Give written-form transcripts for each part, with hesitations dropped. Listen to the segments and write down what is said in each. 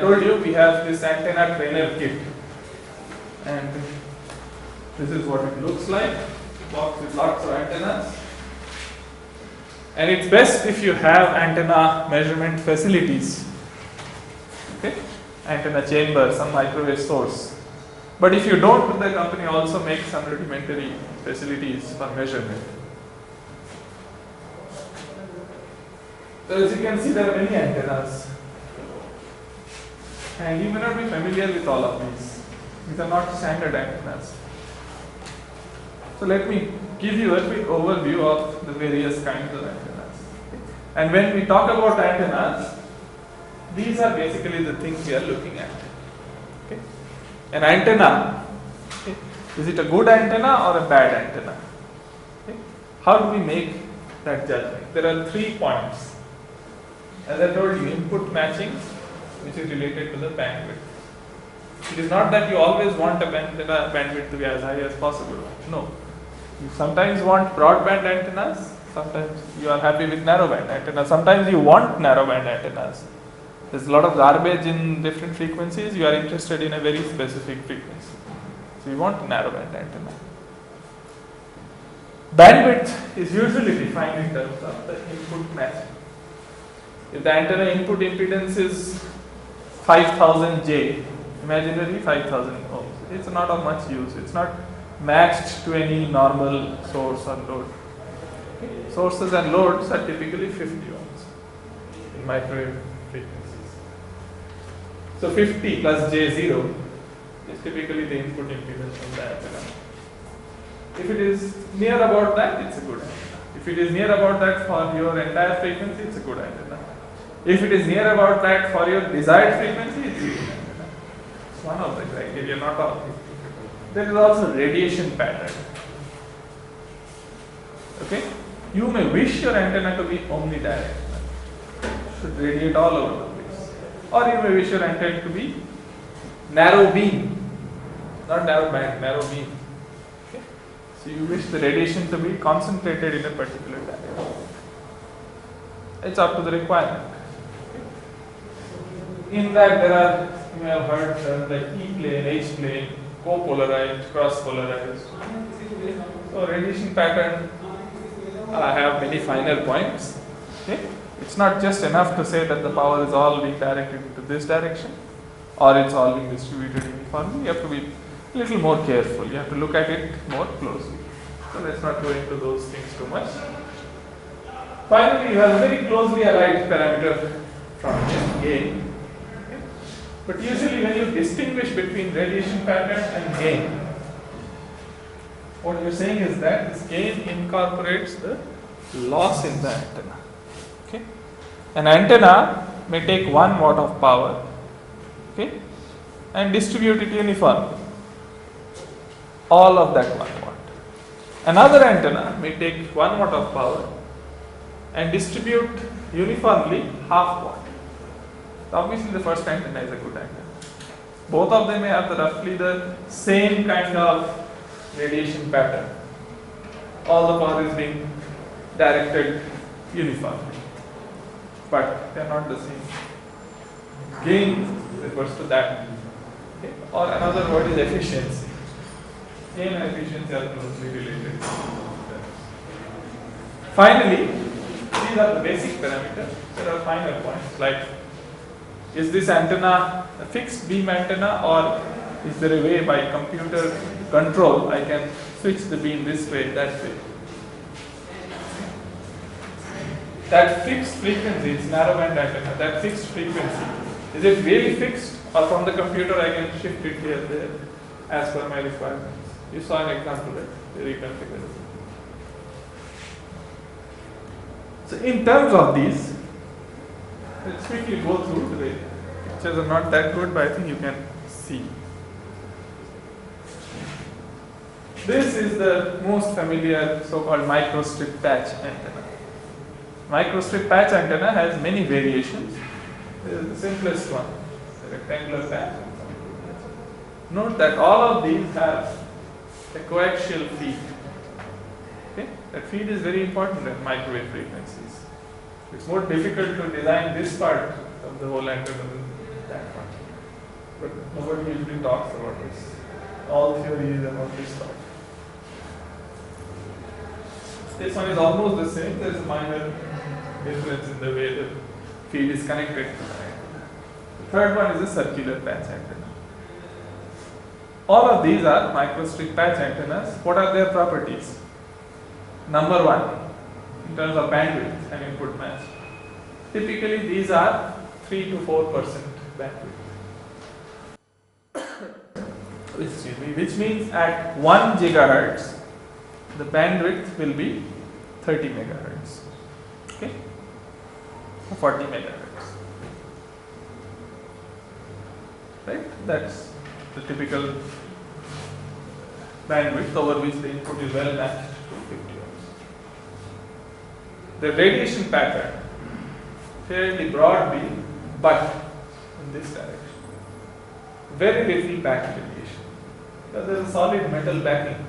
told you, we have this antenna trainer kit, and this is what it looks like. Box with lots of antennas. And it's best if you have antenna measurement facilities. Okay? Antenna chamber, some microwave source. But if you don't, the company also makes some rudimentary facilities for measurement. So as you can see, there are many antennas. And you may not be familiar with all of these. These are not standard antennas. So let me give you a quick overview of the various kinds of antennas. And when we talk about antennas, these are basically the things we are looking at. Okay? An antenna, okay, is it a good antenna or a bad antenna? Okay? How do we make that judgment? There are 3 points. As I told you, input matching, which is related to the bandwidth. It is not that you always want a antenna bandwidth to be as high as possible. No. You sometimes want broadband antennas, sometimes you are happy with narrowband antennas, sometimes you want narrowband antennas. There's a lot of garbage in different frequencies, you are interested in a very specific frequency. So you want a narrowband antenna. Bandwidth is usually defined in terms of the input matching. If the antenna input impedance is 5000 J, imaginary 5000 ohms, it's not of much use, it's not matched to any normal source or load. Okay. Sources and loads are typically 50 ohms in microwave frequencies. So 50 plus J0 is typically the input impedance from the antenna. If it is near about that, it's a good antenna. If it is near about that for your entire frequency, it's a good antenna. If it is near about that for your desired frequency, it's a good antenna. It's one of the criteria, not all. There is also radiation pattern. Okay? You may wish your antenna to be omnidirectional. It should radiate all over the place. Or you may wish your antenna to be narrow beam. Not narrow band, narrow beam. Okay? So you wish the radiation to be concentrated in a particular direction. It's up to the requirement. Okay? In that there are, you may have heard terms like E-plane, H-plane, co-polarized, cross-polarized. So radiation pattern have many finer points. Okay? It's not just enough to say that the power is all being directed into this direction or it's all being distributed uniformly. You have to be a little more careful. You have to look at it more closely. So let's not go into those things too much. Finally, you have a very closely allied parameter from gain. But usually when you distinguish between radiation pattern and gain, what you're saying is that this gain incorporates the loss in the antenna. Okay? An antenna may take 1 watt of power, okay, and distribute it uniformly. All of that 1 watt. Another antenna may take 1 watt of power and distribute uniformly half watt. Obviously, the first antenna is a good antenna. Both of them may have roughly the same kind of radiation pattern. All the power is being directed uniformly, but they are not the same. Gain refers to that. Okay. Or another word is efficiency. Gain and efficiency are closely related. Finally, these are the basic parameters. There are finer points like, is this antenna a fixed beam antenna, or is there a way by computer control I can switch the beam this way, that way? That fixed frequency is narrowband antenna. That fixed frequency, is it really fixed, or from the computer I can shift it here, there, as per my requirements? You saw an example, right? They reconfigure it. So in terms of these, let's quickly go through. The pictures are not that good, but I think you can see. This is the most familiar so-called microstrip patch antenna. Microstrip patch antenna has many variations. This is the simplest one, the rectangular patch. Note that all of these have a coaxial feed. Okay? That feed is very important at microwave frequencies. It's more difficult to design this part of the whole antenna that one. But nobody usually talks about this. All theory is about this part. This one is almost the same. There is a minor difference in the way the field is connected. The third one is a circular patch antenna. All of these are microstrip patch antennas. What are their properties? Number one, in terms of bandwidth and input match. Typically, these are 3 to 4% bandwidth. Which means at 1 gigahertz, the bandwidth will be 30 megahertz. Okay? 40 megahertz. Right? That's the typical bandwidth over which the input is well matched to 50 ohms. The radiation pattern, fairly broad beam, but in this direction. Very little back radiation. Because there is a solid metal backing.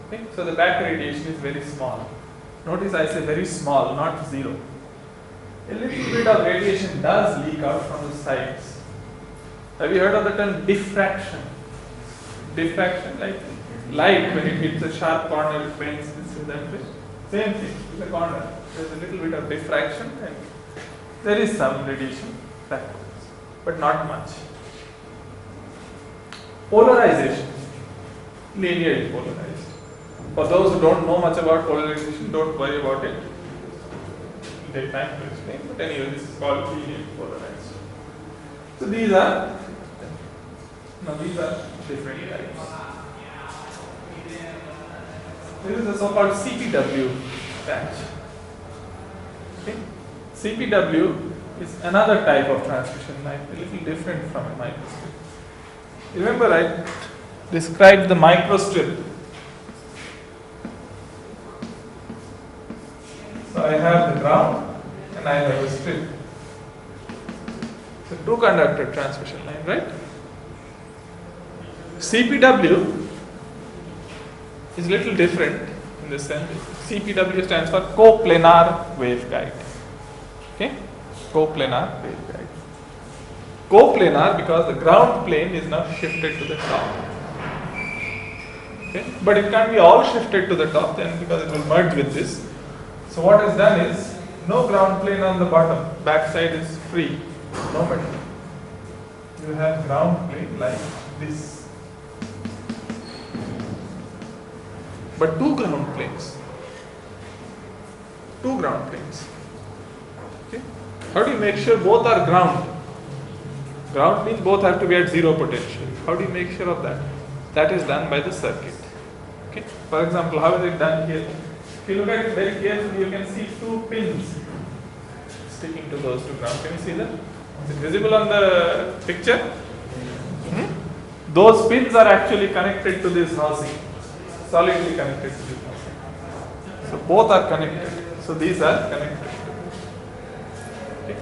Okay? So the back radiation is very small. Notice I say very small, not zero. A little bit of radiation does leak out from the sides. Have you heard of the term diffraction? Diffraction, like light when it hits a sharp corner, it bends this and that way. Same thing, in the corner. There is a little bit of diffraction and there is some radiation backwards, but not much. Polarization, linearly polarized. For those who don't know much about polarization, don't worry about it. It'll take time to explain, but anyway, this is called linearly polarized. So these are different types. This is the so-called CPW patch. Okay? CPW is another type of transmission line, a little different from a microstrip. Remember, I described the microstrip. So I have the ground and I have a strip. So two conductor transmission line, right? CPW is a little different in this sense. CPW stands for coplanar waveguide. Okay? Coplanar waveguide. Coplanar because the ground plane is now shifted to the top. Okay? But it can't be all shifted to the top then because it will merge with this. So what is done is no ground plane on the bottom. Backside is free. No metal. You have ground plane like this. But two ground planes. Two ground planes. Okay? How do you make sure both are ground? Ground means both have to be at zero potential. How do you make sure of that? That is done by the circuit. Okay? For example, how is it done here? If you look at it very carefully, you can see two pins sticking to those two ground. Can you see that? Is it visible on the picture? Those pins are actually connected to this housing. Solidly connected to this housing. So both are connected. So these are connected. Okay.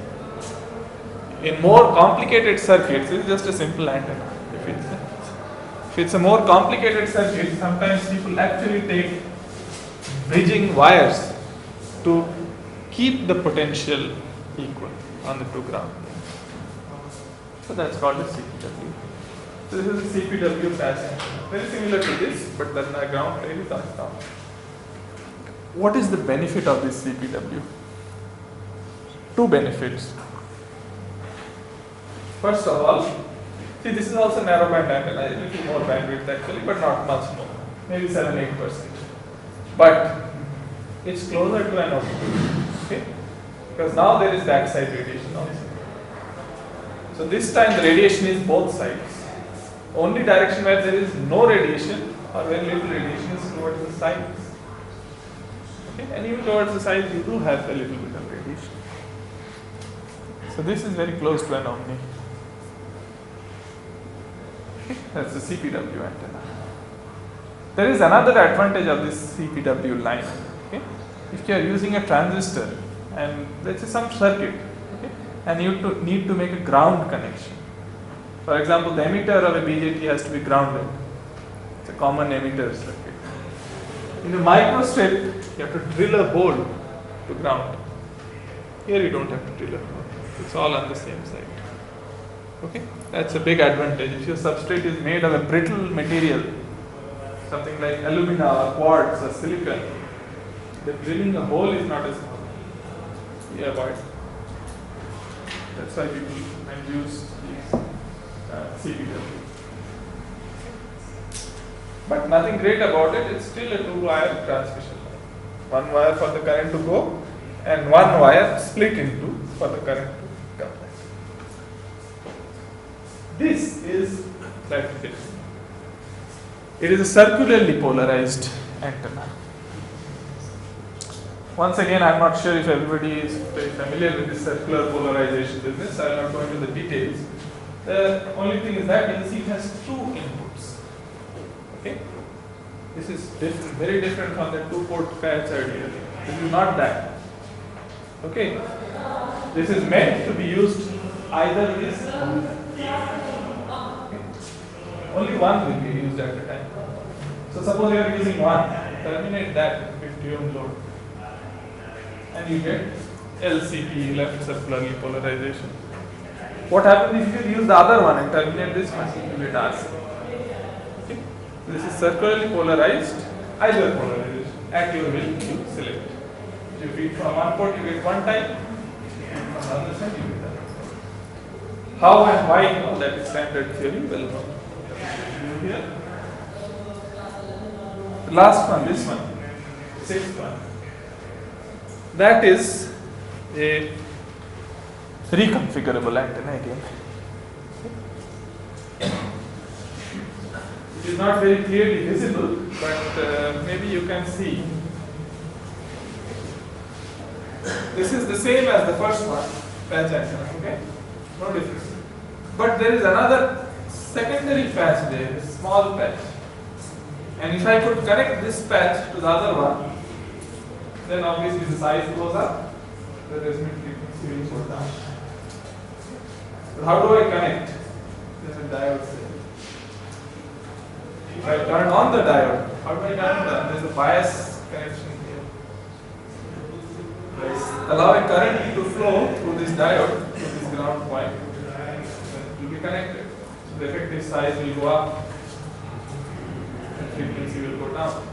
In more complicated circuits, it's just a simple antenna. If it's a more complicated circuit, sometimes people actually take bridging wires to keep the potential equal on the two ground. So that's called a CPW. So this is a CPW patch antenna. Very similar to this, but then the ground plane is on top. What is the benefit of this CPW? Two benefits. First of all, see this is also narrowband antenna, a little more bandwidth actually, but not much more, maybe 7-8%. But it's closer to an open, okay? Because now there is backside radiation also. So this time the radiation is both sides. Only direction where there is no radiation or very little radiation is towards the sides. Okay? And even towards the sides you do have a little bit of radiation. So this is very close to an omni. Okay? That's the CPW antenna. There is another advantage of this CPW line. Okay? If you are using a transistor and let's say some circuit, okay, and you need to make a ground connection. For example, the emitter of a BJT has to be grounded. It's a common emitter circuit. In a microstrip, you have to drill a hole to ground. Here you don't have to drill a hole. It's all on the same side. Okay, that's a big advantage. If your substrate is made of a brittle material, something like alumina or quartz or silicon, the drilling a hole is not as small. You avoid. That's why people use these CPW. But nothing great about it. It's still a 2-wire transmission line. 1 wire for the current to go, and 1 wire split into for the current to come back. This is slightly different. It is a circularly polarized antenna. Once again, I am not sure if everybody is very familiar with this circular polarization business. I will not go into the details. The only thing is that you see it has 2 inputs. Okay, this is different, very different from the 2-port patch earlier. This is not that. Okay, this is meant to be used either this. Okay. Only one will be used at a time. So suppose you are using one, terminate that 50 ohm load, and you get LCP, left circularly polarization. What happens if you use the other one and terminate this one? You get RC. Okay. This is circularly polarized, either polarization. At your will, you select. If you feed from one port, you get one type. From the other side, you get that. How and why? That is standard theory. Well known. Here. The last one, this one, 6th one. That is a reconfigurable antenna again. It is not very clearly visible, but maybe you can see. This is the same as the first one, patch antenna, okay? No difference. But there is another secondary patch there, a small patch. And if I could connect this patch to the other one, then obviously the size goes up, the resonant frequency will go down. But how do I connect? There's a diode there. If I turn on the diode, how do I turn on that? There's a bias connection here. Allow a current to flow through this diode to this ground point. Then it will be connected. So the effective size will go up and frequency will go down.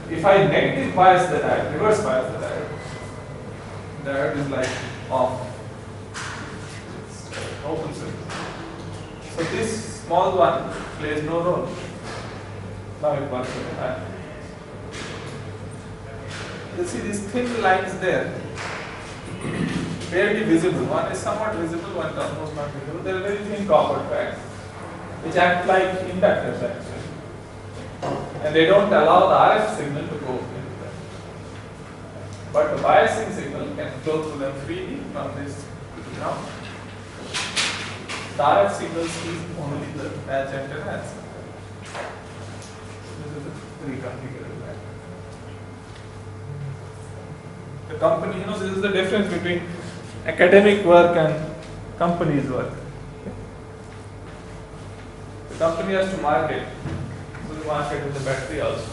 If I negative bias the diode, reverse bias the diode is like off. It's open circuit. So this small one plays no role. Now it works at a time. You see these thin lines there, barely visible. One is somewhat visible, one is almost not visible. They are very thin copper tracks, which act like inductors actually. And they don't allow the RF signal to go into them. But the biasing signal can flow through them freely from this ground. The RF signal sees only the patch antennas. This is a reconfigurable antenna. The company, this is the difference between academic work and company's work. Okay? The company has to market, so they market with the battery also.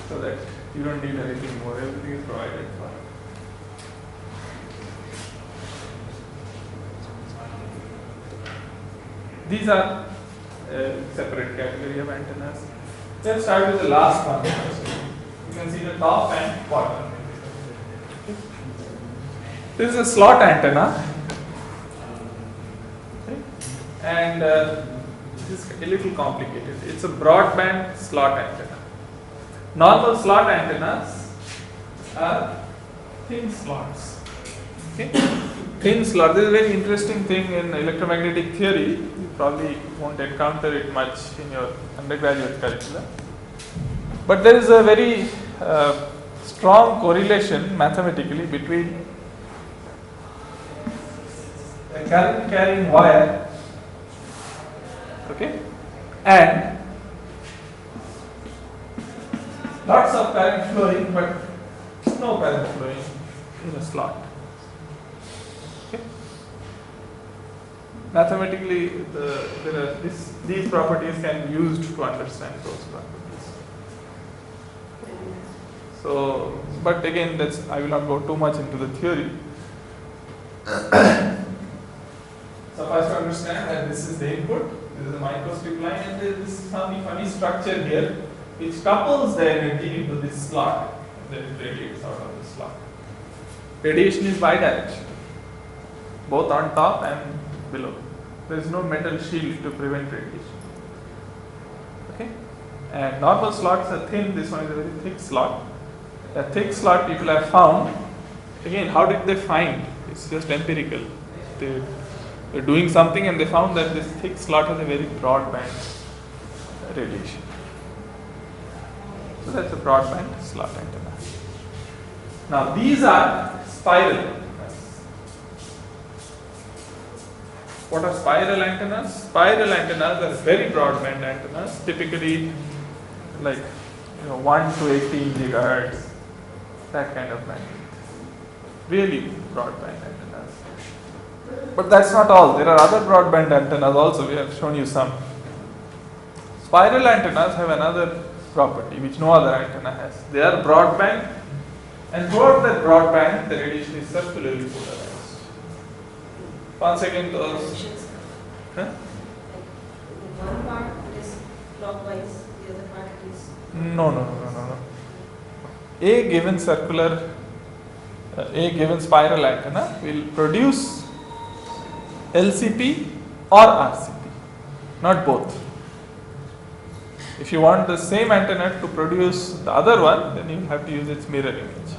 So that you don't need anything more, everything is provided for. These are separate category of antennas. Let's start with the last one. You can see the top and bottom. This is a slot antenna, okay? And this is a little complicated. It's a broadband slot antenna. Normal slot antennas are thin slots. Okay? Thin slot. This is a very interesting thing in electromagnetic theory. You probably won't encounter it much in your undergraduate curriculum. But there is a very strong correlation mathematically between a current carrying wire, okay, and lots of current flowing, but no current flowing in a slot. Okay. Mathematically, these properties can be used to understand those properties. So, but again, I will not go too much into the theory. Suffice to understand that this is the input, this is a microstrip line, and there is some funny structure here which couples the energy into this slot and then it radiates out of this slot. Radiation is bidirectional, both on top and below. There is no metal shield to prevent radiation. Okay? And normal slots are thin, this one is a very thick slot. A thick slot people have found, again, how did they find? It's just empirical. They were doing something and they found that this thick slot has a very broadband radiation. So that's a broadband slot antenna. Now these are spiral antennas. What are spiral antennas? Spiral antennas are very broadband antennas, typically like 1 to 18 gigahertz, that kind of bandwidth. Really broadband antennas. But that's not all. There are other broadband antennas also. We have shown you some. Spiral antennas have another property which no other antenna has. They are broadband, and throughout that broadband the radiation is circularly polarized. Once again, those. Huh? One part is clockwise, the other part is. No. A given spiral antenna will produce LCP or RCP, not both. If you want the same antenna to produce the other one, then you have to use its mirror image.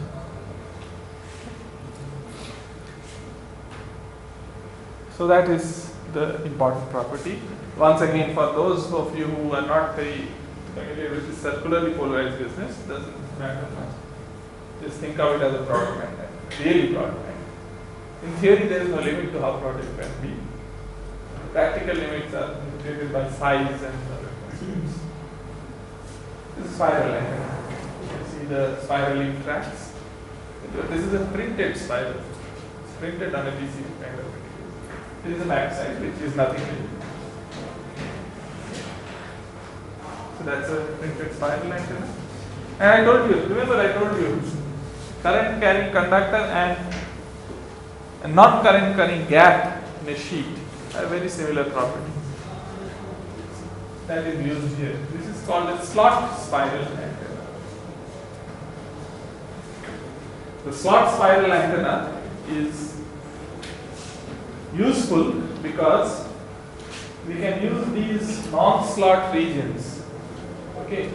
So that is the important property. Once again, for those of you who are not very familiar with the circularly polarized business, it doesn't matter much. Just think of it as a broadband, really broadband. In theory, there is no limit to how broad it can be. Practical limits are limited by size and other constraints. This is spiral antenna. You can see the spiraling tracks. This is a printed spiral. It's printed on a PCB kind of material. This is the back side, which is nothing new. So that's a printed spiral antenna. And I told you, current carrying conductor and a non-current carrying gap in a sheet have very similar properties. That is used here. This is called a slot spiral antenna. The slot spiral antenna is useful because we can use these non-slot regions, okay,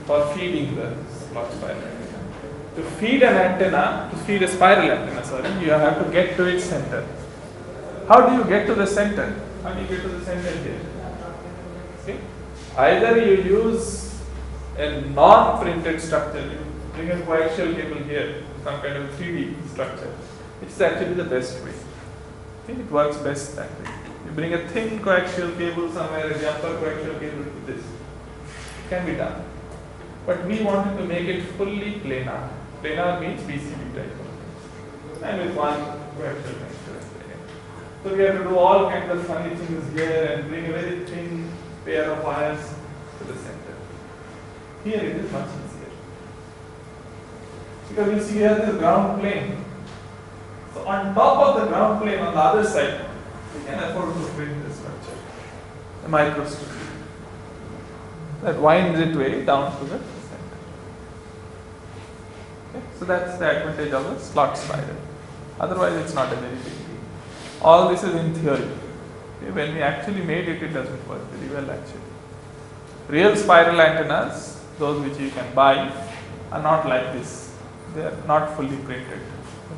for feeding the slot spiral antenna. To feed an antenna, to feed a spiral antenna, you have to get to its center. How do you get to the center? How do you get to the center here? Okay. Either you use a non-printed structure, you bring a coaxial cable here, some kind of 3D structure, which is actually the best way. Okay. It works best that way. You bring a thin coaxial cable somewhere, a jumper coaxial cable to this. It can be done. But we wanted to make it fully planar. Planar means PCB type of thing. And with one coaxial connector. So we have to do all kinds of funny things here and bring a very thin pair of wires to the center. Here it is much easier. Because you see here this ground plane. So on top of the ground plane on the other side, we can afford to print this structure, a microstrip that winds its way down to the center. Okay? So that's the advantage of a slot spiral. Otherwise it's not a very big deal. All this is in theory. Okay? When we actually made it, it doesn't work very well actually. Real spiral antennas, those which you can buy, are not like this. They are not fully printed.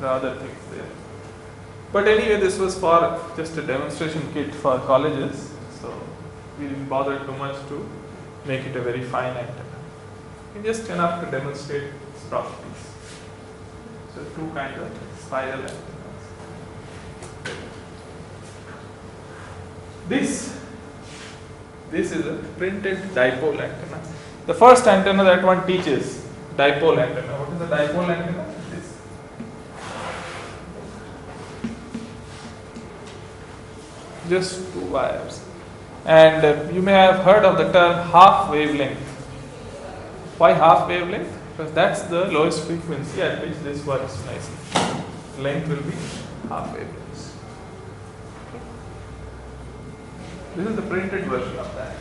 There are other things there. But anyway, this was for just a demonstration kit for colleges, so we didn't bother too much to make it a very fine antenna. Just enough to demonstrate its properties. So two kinds of spiral antennas. This is a printed dipole antenna. The first antenna that one teaches, dipole antenna. What is a dipole antenna? This. Just two wires. And you may have heard of the term half wavelength. Why half wavelength? Because that's the lowest frequency at which this works nicely. Length will be half wavelength. This is the printed version of that.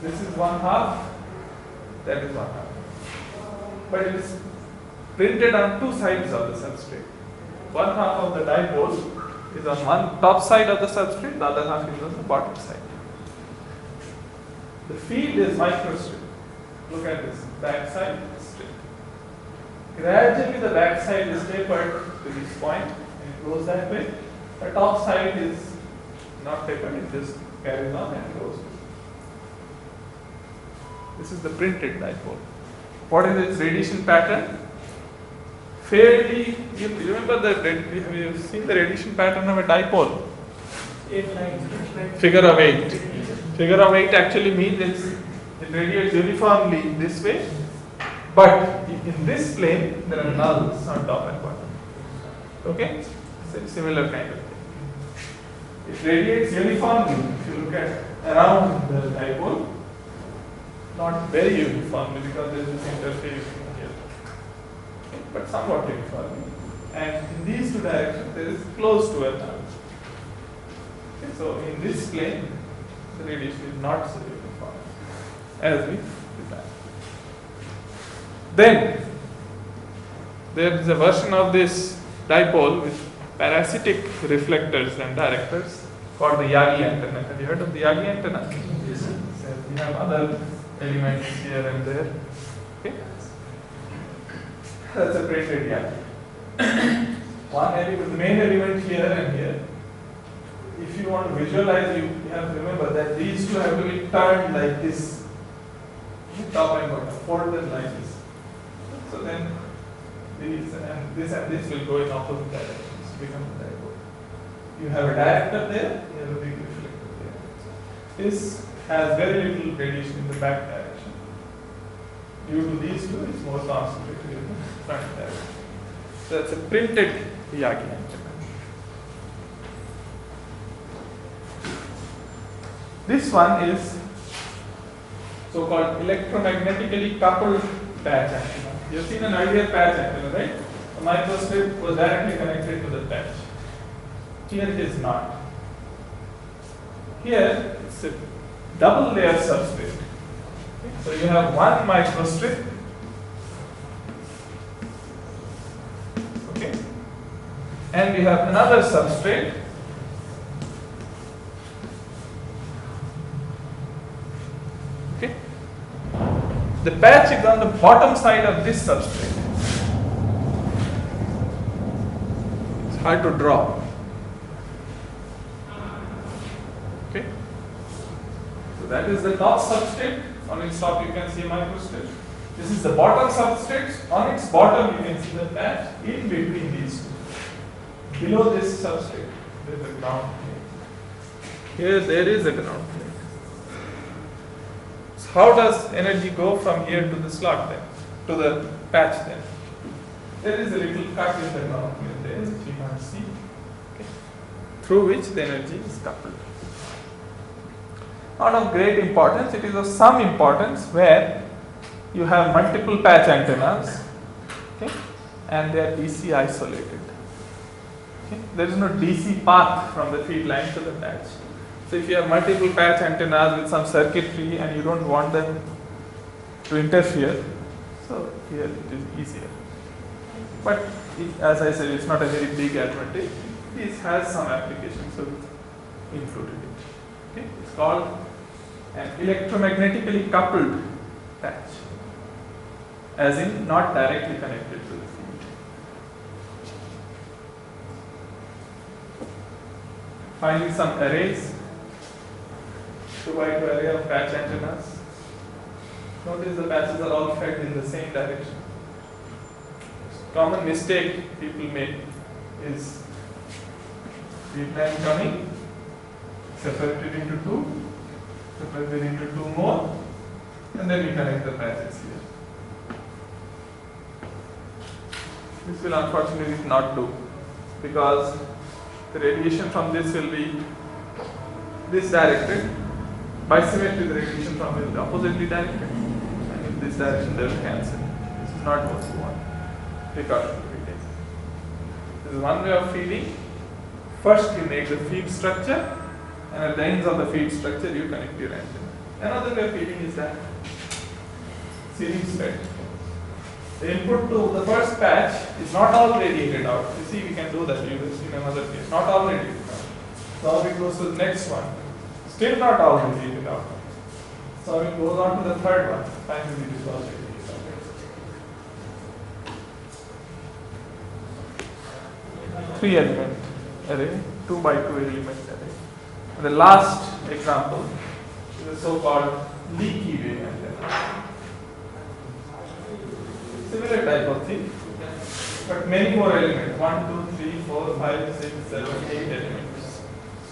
This is one half, that is one half. But it is printed on two sides of the substrate. One half of the dipole is on one top side of the substrate, the other half is on the bottom side. The field is microstrip. Look at this, back side strip. Gradually the back side is tapered to this point and it goes that way. The top side is not tapered, it just carries on and goes. This is the printed dipole. What is its radiation pattern? Fairly, you remember have you seen the radiation pattern of a dipole? 8 lines. Figure of 8. Figure of 8 actually means it radiates uniformly this way, but in this plane there are nulls on top and bottom. Okay? So similar kind of thing. It radiates uniformly if you look at around the dipole, not very uniformly because there is this interface here, but somewhat uniformly. And in these two directions there is close to a null. Okay, so in this plane the radiation is not so uniform as we designed. Then there is a version of this dipole with parasitic reflectors and directors called the Yagi antenna. Have you heard of the Yagi antenna? Yes, sir. So we have other elements here and there. Okay, that's a printed Yagi. One element, the main element here and here. If you want to visualize, you have to remember that these two have to be turned like this, top and bottom, folded like this. So then these and this will go in opposite directions, become the dipole. You have a director there, you have a big reflector there. This has very little radiation in the back direction. Due to these two, it's more concentrated in the front direction. So that's a printed Yagi antenna. This one is so-called electromagnetically coupled patch antenna. You have seen an earlier patch antenna, right? The microstrip was directly connected to the patch. Here it is not. Here it's a double layer substrate. Okay? So you have one microstrip, okay, and you have another substrate. Okay. The patch is on the bottom side of this substrate. It's hard to draw. Okay. So that is the top substrate. On its top you can see microstrip. This is the bottom substrate. On its bottom you can see the patch in between these two. Below this substrate there is a ground plane. Here there is a ground plane. How does energy go from here to the slot then, to the patch then? There is a little cut in the ground plane there, which you can't see, okay, through which the energy is coupled. Not of great importance, it is of some importance where you have multiple patch antennas, okay, and they are DC isolated. Okay. There is no DC path from the feed line to the patch. So if you have multiple patch antennas with some circuitry and you don't want them to interfere, so here it is easier. But as I said, it's not a very big advantage. This has some application, so we included it. Okay? It's called an electromagnetically coupled patch, as in not directly connected to the field. Finally, some arrays. 2x2 array of patch antennas. Notice the patches are all fed in the same direction. Common mistake people make is feed line coming, separated into two, separated into two more, and then we connect the patches here. This will unfortunately not do, because the radiation from this will be this directed. By symmetry, the radiation from will be oppositely directed, and in this direction they will cancel. This is not what we want. Precaution to be taken. This is one way of feeding. First, you make the feed structure, and at the ends of the feed structure you connect your antenna. Another way of feeding is that series fed. The input to the first patch is not all radiated out. You see, we can do that. You will see in another case. Not all radiated out. So it goes to the next one. Still not all radiated out. So it goes on to the third one. Finally, it is all radiated out. 3-element array, 2 by 2 element array. And the last example is the so-called leaky wave antenna. Similar type of thing, but many more elements. 1, 2, 3, 4, 5, 6, 7, 8 elements.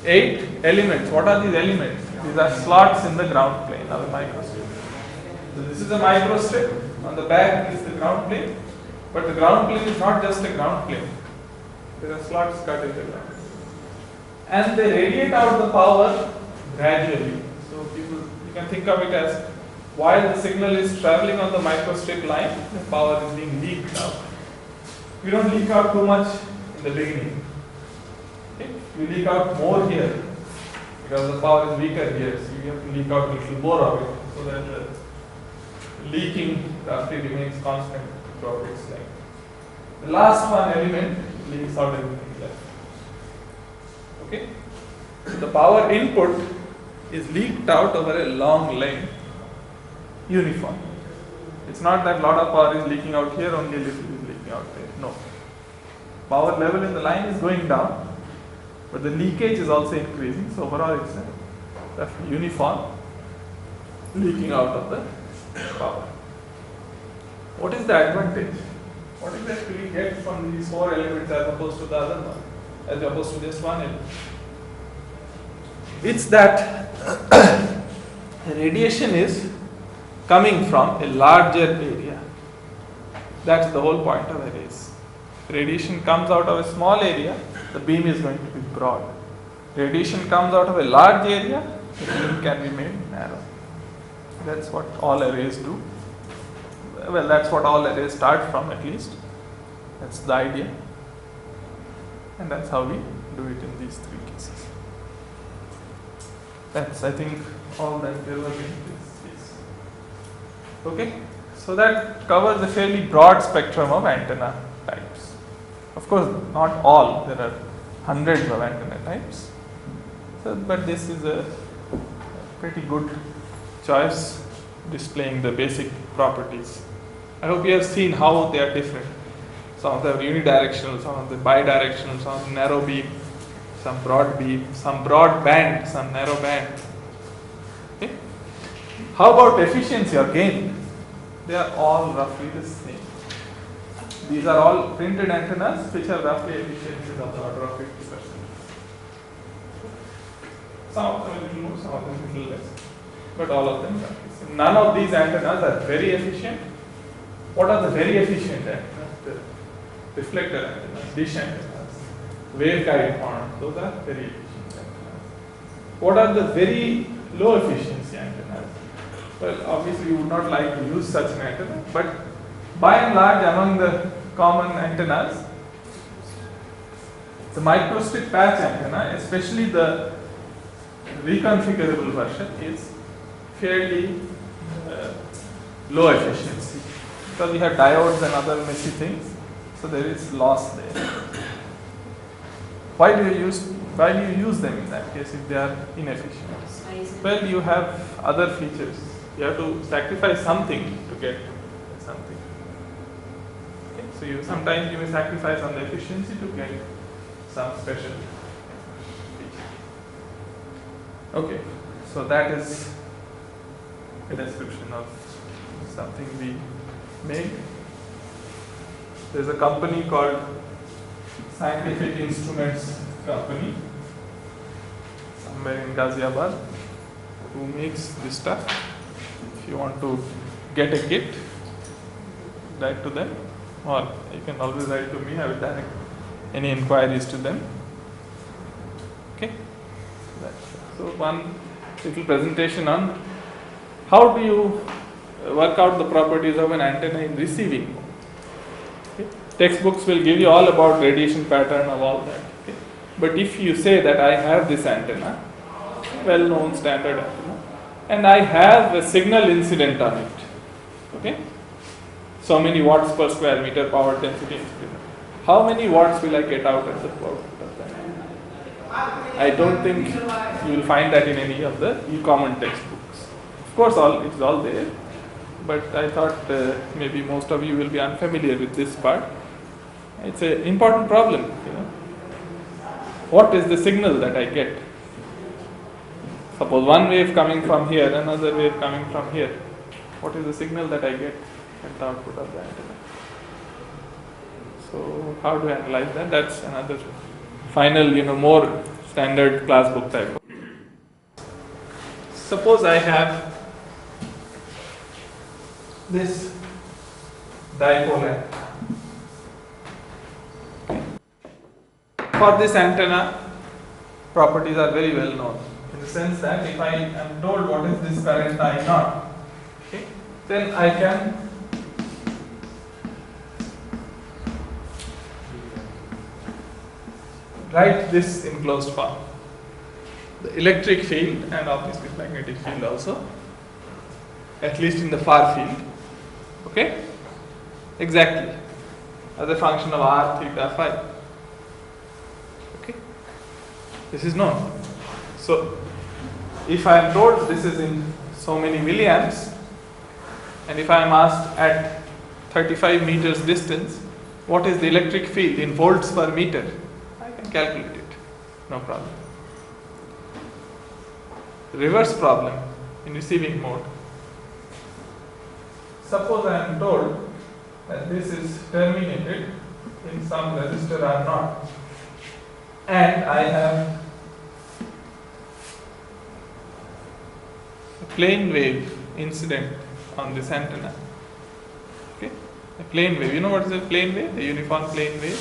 8 elements. What are these elements? These are slots in the ground plane of a microstrip. So this is a microstrip. On the back is the ground plane, but the ground plane is not just a ground plane. There are slots cut in the ground, and they radiate out the power gradually. So you can think of it as while the signal is traveling on the microstrip line, the power is being leaked out. We don't leak out too much in the beginning. Okay? We leak out more here because the power is weaker here, so you have to leak out a little more of it so that the leaking roughly remains constant throughout its length. The last one element leaks out everything left. Okay? So the power input is leaked out over a long length, uniform. It's not that a lot of power is leaking out here, only a little is leaking out there. No. Power level in the line is going down, but the leakage is also increasing. So overall it's a uniform leaking out of the power. What is the advantage? What exactly we get from these 4 elements as opposed to the other one, as opposed to just one element? It's that radiation is coming from a larger area. That's the whole point of arrays. Radiation comes out of a small area, the beam is going to be broad. Radiation comes out of a large area, the beam can be made narrow. That's what all arrays do. Well, that's what all arrays start from, at least. That's the idea. And that's how we do it in these 3 cases. That's, I think, all that there was in this case. Okay? So that covers a fairly broad spectrum of antenna types. Of course, not all. There are hundreds of antenna types. So, but this is a pretty good choice displaying the basic properties. I hope you have seen how they are different. Some of them are unidirectional, some of them bidirectional, some of them narrow beam, some broad beam, some broad band, some narrow band. Okay? How about efficiency or gain? They are all roughly the same. These are all printed antennas which have roughly efficiencies of the order of 50%. Some of them a little more, some of them a little less, but all of them roughly the same. None of these antennas are very efficient. What are the very efficient antennas? The reflector antennas, dish antennas, waveguide horn, those are very efficient antennas. What are the very low efficiency antennas? Well, obviously you would not like to use such an antenna, but by and large among the common antennas, the microstrip patch antenna, especially the reconfigurable version, is fairly low efficiency because we have diodes and other messy things, so there is loss there. Why do you use them in that case if they are inefficient? Well, you have other features. You have to sacrifice something to get something. Okay? So sometimes you may sacrifice on the efficiency to get some special feature. Okay, so that is a description of something we made. There's a company called Scientific Instruments Company somewhere in Ghaziabad who makes this stuff. If you want to get a kit, write to them, or you can always write to me. I will direct any inquiries to them. Okay, so one little presentation on how do you work out the properties of an antenna in receiving. Okay? Textbooks will give you all about radiation pattern of all that. Okay? But if you say that I have this antenna well-known standard antenna, and I have a signal incident on it. Okay, so many watts per square meter power density incident. How many watts will I get out at the output of that? I don't think you will find that in any of the e-common textbooks. Of course, it's all there, but I thought maybe most of you will be unfamiliar with this part. It's an important problem. What is the signal that I get? Suppose one wave coming from here, another wave coming from here. What is the signal that I get at the output of the antenna? So how do I analyze that? That's another final, more standard class book type. Suppose I have this dipole antenna. For this antenna, properties are very well known, in the sense that if I am told what is this current I naught, okay, then I can write this in closed form. The electric field and obviously magnetic field also, at least in the far field, okay, exactly as a function of r, theta, phi. Okay, this is known. So if I am told this is in so many milliamps, and if I am asked at 35 meters distance what is the electric field in volts per meter, I can calculate it, no problem. Reverse problem in receiving mode. Suppose I am told that this is terminated in some resistor R0, and I have a plane wave incident on this antenna. Okay, a plane wave. You know what is a plane wave? A uniform plane wave.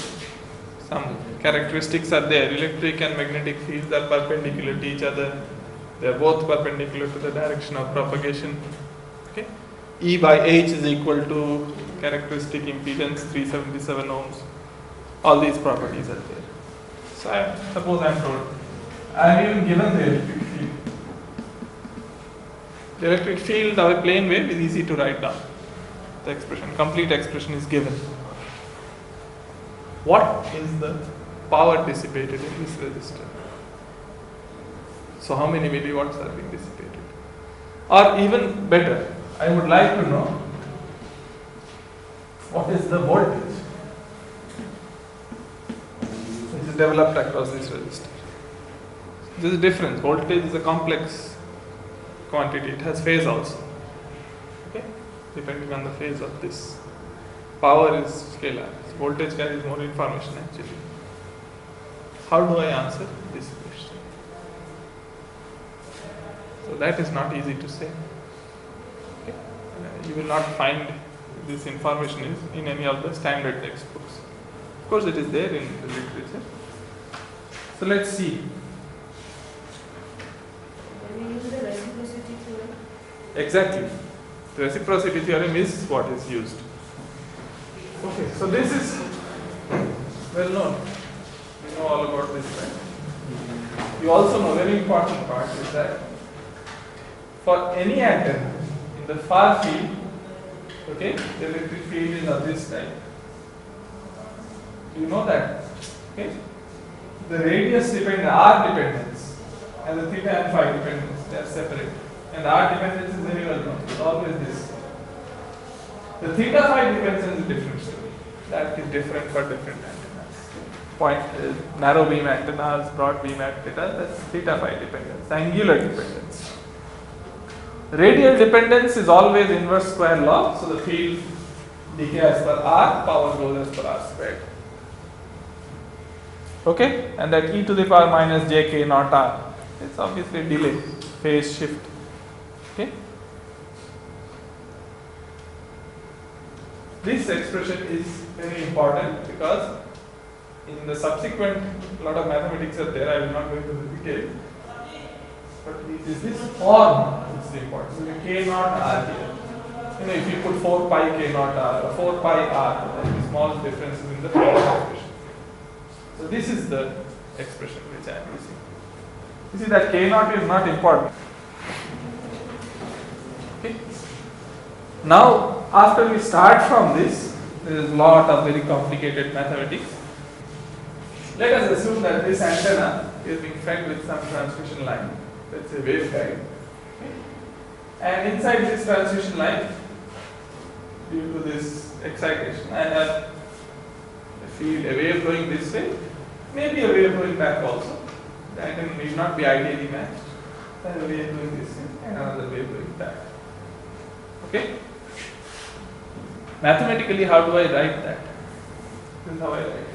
Some characteristics are there. Electric and magnetic fields are perpendicular to each other. They are both perpendicular to the direction of propagation. Okay, E by H is equal to characteristic impedance 377 ohms. All these properties are there. So suppose I am told, I am even given the electric field. The electric field of a plane wave is easy to write down. The expression, complete expression is given. What is the power dissipated in this resistor? So how many milliwatts are being dissipated? Or even better, I would like to know what is the voltage which is developed across this resistor. There is a difference. Voltage is a complex quantity. It has phase also. Okay, depending on the phase of this. Power is scalar. Voltage carries more information actually. How do I answer this question? So that is not easy to say. Okay. You will not find this information in any of the standard textbooks. Of course, it is there in the literature. So let's see. When we use the reciprocity theorem. Exactly. The reciprocity theorem is what is used. Okay, so this is well known. We know all about this, right? You also know very important part is that for any antenna in the far field, okay, the electric field is of this type. You know that, okay? The radius dependence, R dependence, and the theta and phi dependence, they are separate. And the R dependence is very well known. It's always this. The theta phi dependence is different story. That is different for different antennas. Narrow beam antennas, broad beam antennas, that's theta phi dependence, angular dependence. Radial dependence is always inverse square law, so the field decay as per R, power goes as per R squared. Okay, and that e to the power minus jk not R, it's obviously delay, phase shift. Okay. This expression is very important because in the subsequent lot of mathematics are there. I will not go into the detail, but is this form is important. So the k naught r here. If you put 4 pi k naught r or 4 pi r, there will be small differences in the phase expression. So this is the expression which I am using. You see that K naught is not important. Okay. Now, after we start from this, there is a lot of very complicated mathematics. Let us assume that this antenna is being fed with some transmission line, let's say waveguide. Okay. And inside this transmission line, due to this excitation, I have a field, a wave going this way, maybe a wave going back also. The antenna need not be ideally matched. Then a wave going this way and another wave going back. Okay? Mathematically, how do I write that? This is how I write it.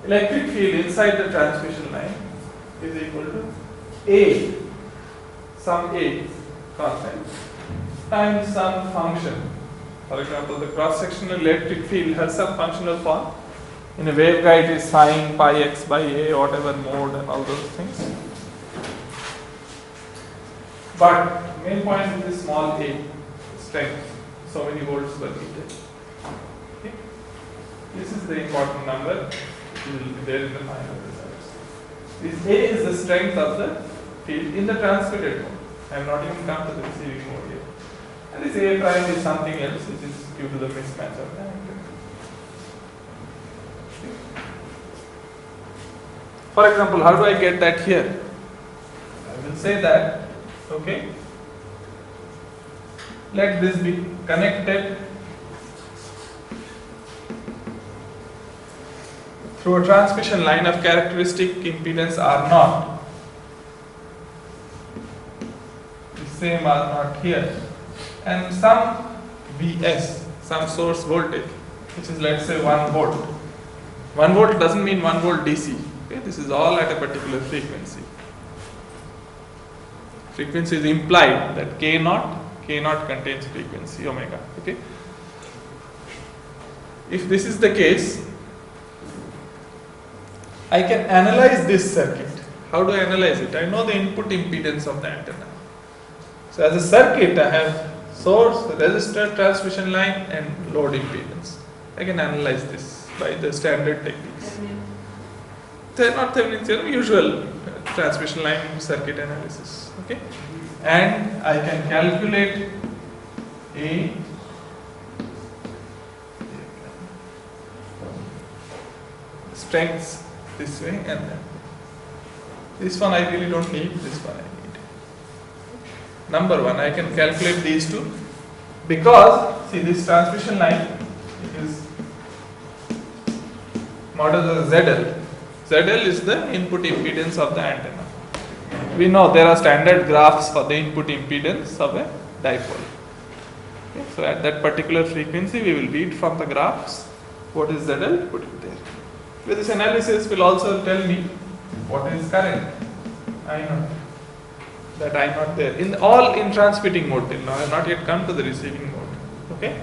Electric field inside the transmission line is equal to A, some A constant, times some function. For example, the cross-sectional electric field has some functional form. In a waveguide is sine pi x by A, whatever mode and all those things. But main point is this small a, strength, so many volts per meter. Okay. This is the important number which will be there in the final results. This A is the strength of the field in the transmitted mode. I have not even come to the receiving mode yet. And this A prime is something else which is due to the mismatch of the angle. For example, how do I get that here? I will say that, okay, let this be connected through a transmission line of characteristic impedance R0. The same R0 here. And some Vs, some source voltage, which is, let's say, 1 volt. 1 volt doesn't mean 1 volt DC. Okay, this is all at a particular frequency. Frequency is implied that K naught contains frequency omega. Okay. If this is the case, I can analyze this circuit. How do I analyze it? I know the input impedance of the antenna. So as a circuit, I have source, resistor, transmission line, and load impedance. I can analyze this by the standard techniques. They are not Thevenin theorem, usual transmission line circuit analysis. Okay, and I can calculate A strengths this way and then. This one I really don't need, this one I need. Number one, I can calculate these two because, see, this transmission line is modeled as ZL. ZL is the input impedance of the antenna. We know there are standard graphs for the input impedance of a dipole. Okay, so at that particular frequency, we will read from the graphs what is ZL, put it there. With this analysis will also tell me what is current. I know that I am not there. All in transmitting mode till now. I have not yet come to the receiving mode. Okay.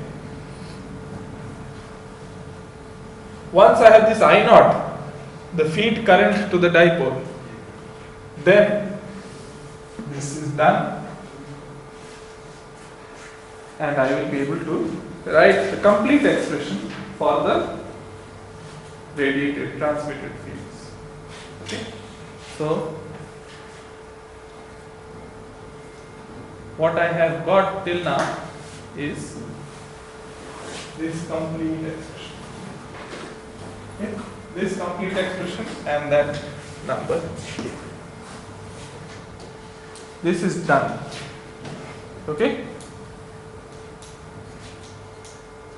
Once I have this I naught, the feed current to the dipole, then this is done, and I will be able to write the complete expression for the radiated transmitted fields. Okay. So what I have got till now is this complete expression. Okay. This complete expression and that number. This is done. Okay.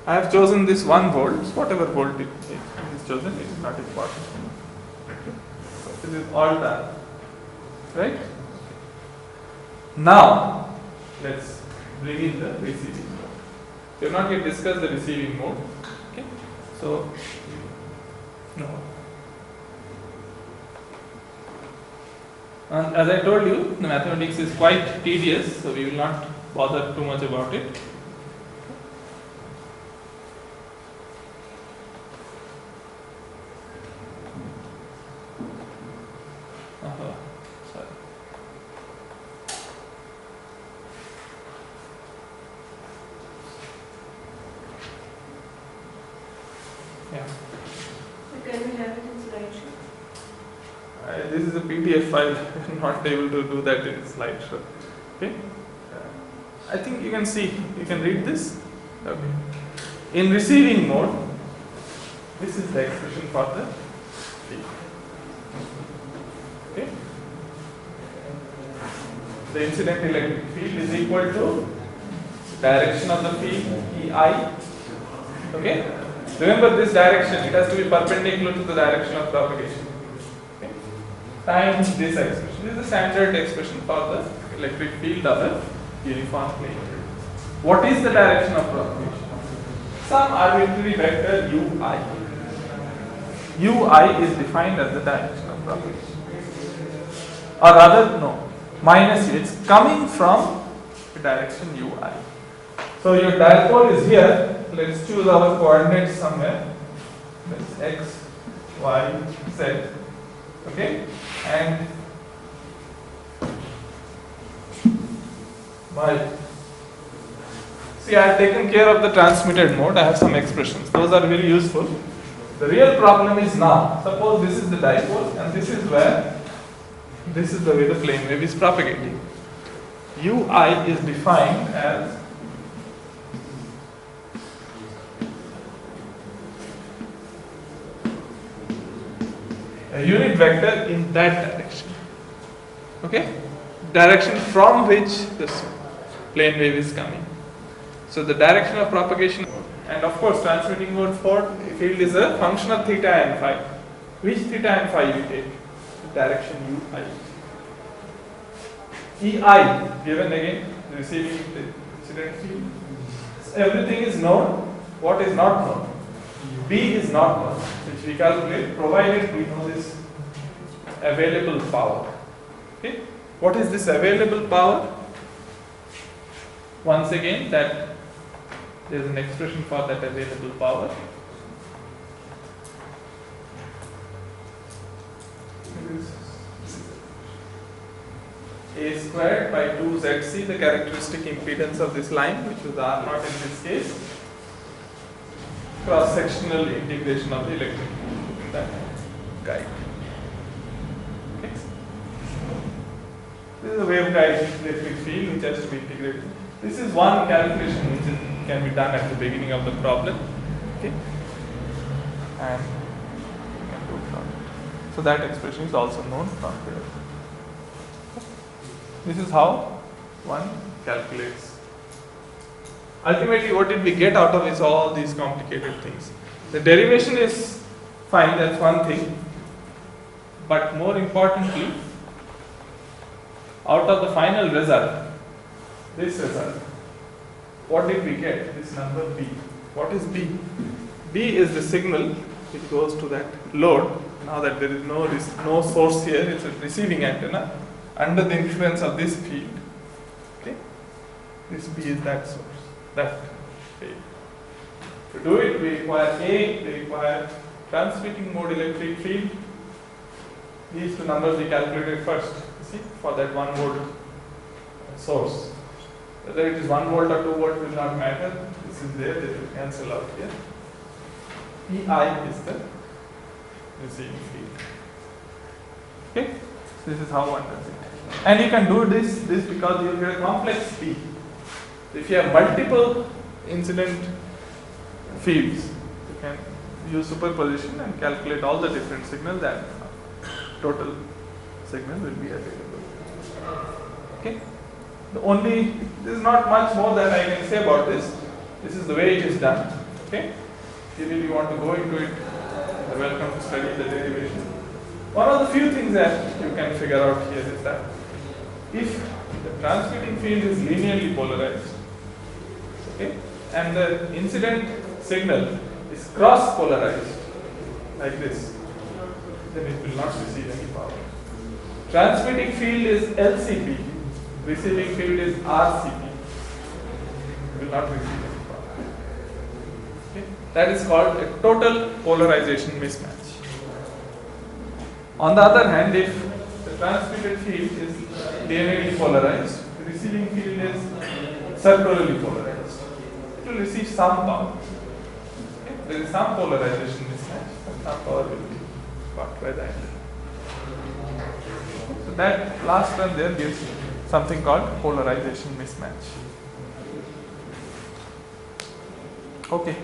I have chosen this 1 volt, whatever volt it is chosen, it is not important. Okay. So this is all done. Right? Now, let's bring in the receiving mode. We have not yet discussed the receiving mode. Okay. So, no. And as I told you, the mathematics is quite tedious, so we will not bother too much about it. Sorry. Yeah. Can we have it in slideshow? this is a PDF file. I'm not able to do that in slideshow. Okay. I think you can see. You can read this. Okay. In receiving mode, this is the expression for the field. Okay. The incident electric field is equal to direction of the field EI. Okay. Remember this direction, it has to be perpendicular to the direction of propagation. Okay. Times this expression. This is the standard expression for the electric field of a uniform plane. What is the direction of propagation? Some arbitrary vector UI. UI is defined as the direction of propagation. Or rather, no, minus U. It's coming from the direction UI. So your dipole is here. Let's choose our coordinates somewhere. That's X, Y, Z. Okay? And Y. See, I have taken care of the transmitted mode. I have some expressions. Those are very useful. The real problem is now. Suppose this is the dipole and this is where, this is the way the plane wave is propagating. UI is defined as a unit vector in that direction. Okay? Direction from which this plane wave is coming. So the direction of propagation, and of course transmitting mode for field is a function of theta and phi. Which theta and phi you take? The direction UI. EI given again, receiving the incident field. Everything is known. What is not known? B is not known, which we calculate provided we know this available power. Okay? What is this available power? Once again, that there is an expression for that available power. A squared by 2ZC, the characteristic impedance of this line, which is R0 in this case, cross-sectional integration of the electric field in that guide. Okay. This is a waveguide electric field which has to be integrated. This is one calculation which can be done at the beginning of the problem. Okay. And you can do it from it. So that expression is also known from here. This is how one calculates. Ultimately, what did we get out of is all these complicated things. The derivation is fine, that's one thing. But more importantly, out of the final result, this result, what did we get? This number B. What is B? B is the signal which goes to that load. Now that there is no source here, it's a receiving antenna under the influence of this field. Okay, this B is that source. That field. To do it, we require we require transmitting mode electric field. These two numbers we calculated first. See, for that 1 volt source. Whether it is 1 volt or 2 volt will not matter. This is there, they will cancel out here. EI is the receiving field. Okay, so this is how one does it. And you can do this because you get a complex P. If you have multiple incident fields, you can use superposition and calculate all the different signals, that total signal will be available. Okay. There is not much more that I can say about this. This is the way it is done. Okay. If you really want to go into it, you're welcome to study the derivation. One of the few things that you can figure out here is that if the transmitting field is linearly polarized, okay, and the incident signal is cross polarized like this, then it will not receive any power. Transmitting field is LCP, receiving field is RCP. It will not receive any power. Okay? That is called a total polarization mismatch. On the other hand, if the transmitted field is linearly polarized, the receiving field is circularly polarized, it will receive some power. Okay? There is some polarization mismatch, and some power will be got by the antenna. that last term there gives something called polarization mismatch. Okay.